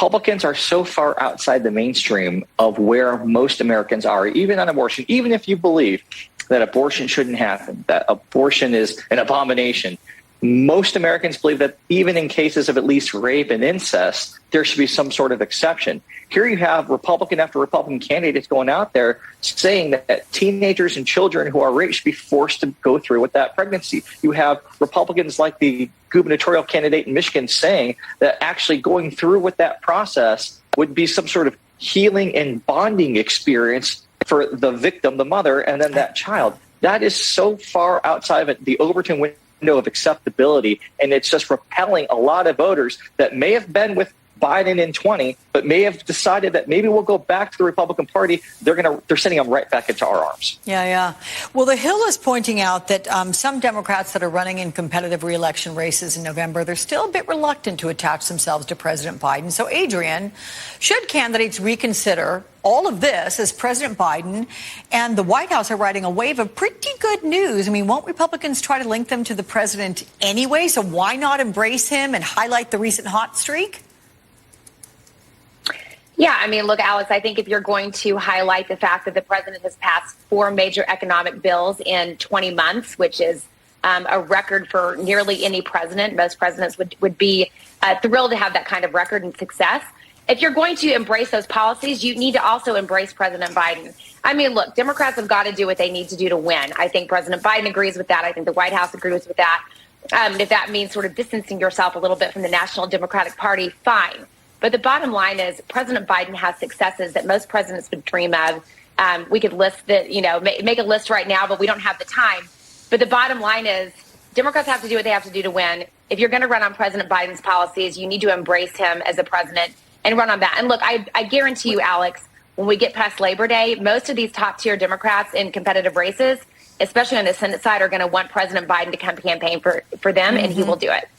Republicans are so far outside the mainstream of where most Americans are, even on abortion, even if you believe that abortion shouldn't happen, that abortion is an abomination. Most Americans believe that even in cases of at least rape and incest, there should be some sort of exception. Here you have Republican after Republican candidates going out there saying that teenagers and children who are raped should be forced to go through with that pregnancy. You have Republicans like the gubernatorial candidate in Michigan saying that actually going through with that process would be some sort of healing and bonding experience for the victim, the mother, and then that child. That is so far outside of the Overton window of acceptability, and it's just repelling a lot of voters that may have been with Biden in 20, but may have decided that maybe we'll go back to the Republican Party. They're sending them right back into our arms. Yeah. Well, the Hill is pointing out that some Democrats that are running in competitive reelection races in November, they're still a bit reluctant to attach themselves to President Biden. So, Adrian, should candidates reconsider all of this as President Biden and the White House are riding a wave of pretty good news? I mean, won't Republicans try to link them to the president anyway? So why not embrace him and highlight the recent hot streak? Yeah, I mean, look, Alex, I think if you're going to highlight the fact that the president has passed 4 major economic bills in 20 months, which is a record for nearly any president, most presidents would be thrilled to have that kind of record and success. If you're going to embrace those policies, you need to also embrace President Biden. I mean, look, Democrats have got to do what they need to do to win. I think President Biden agrees with that. I think the White House agrees with that. If that means sort of distancing yourself a little bit from the National Democratic Party, fine. But the bottom line is President Biden has successes that most presidents would dream of. We could list that, make a list right now, but we don't have the time. But the bottom line is Democrats have to do what they have to do to win. If you're going to run on President Biden's policies, you need to embrace him as a president and run on that. And look, I guarantee you, Alex, when we get past Labor Day, most of these top tier Democrats in competitive races, especially on the Senate side, are going to want President Biden to come campaign for them, and he will do it.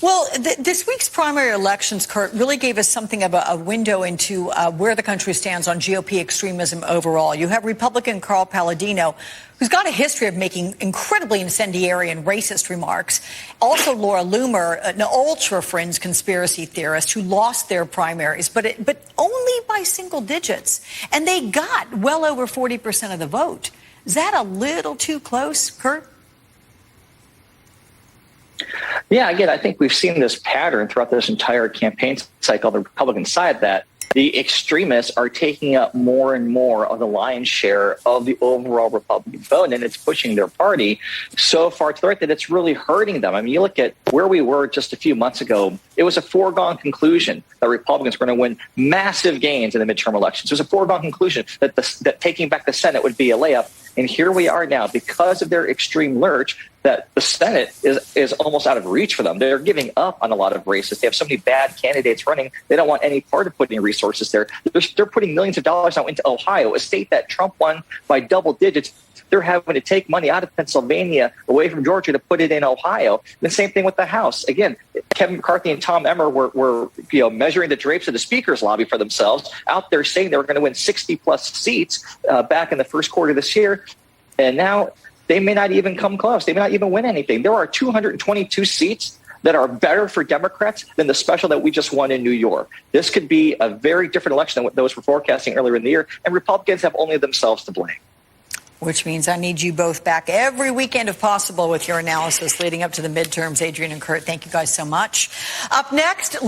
Well, this week's primary elections, Kurt, really gave us something of a window into where the country stands on GOP extremism overall. You have Republican Carl Palladino, who's got a history of making incredibly incendiary and racist remarks. Also, Laura Loomer, an ultra-fringe conspiracy theorist who lost their primaries, but only by single digits. And they got well over 40% of the vote. Is that a little too close, Kurt? Yeah, again, I think we've seen this pattern throughout this entire campaign cycle, the Republican side, that the extremists are taking up more and more of the lion's share of the overall Republican vote, and it's pushing their party so far to the right that it's really hurting them. I mean, you look at where we were just a few months ago, it was a foregone conclusion that Republicans were going to win massive gains in the midterm elections. It was a foregone conclusion that taking back the Senate would be a layup. And here we are now, because of their extreme lurch, that the Senate is almost out of reach for them. They're giving up on a lot of races. They have so many bad candidates running. They don't want any part of putting resources there. They're putting millions of dollars out into Ohio, a state that Trump won by double digits. They're having to take money out of Pennsylvania, away from Georgia, to put it in Ohio. The same thing with the House. Again, Kevin McCarthy and Tom Emmer were measuring the drapes of the speaker's lobby for themselves, out there saying they were going to win 60-plus seats back in the first quarter of this year. And now they may not even come close. They may not even win anything. There are 222 seats that are better for Democrats than the special that we just won in New York. This could be a very different election than what those were forecasting earlier in the year, and Republicans have only themselves to blame. Which means I need you both back every weekend if possible with your analysis leading up to the midterms. Adrian and Kurt, thank you guys so much. Up next,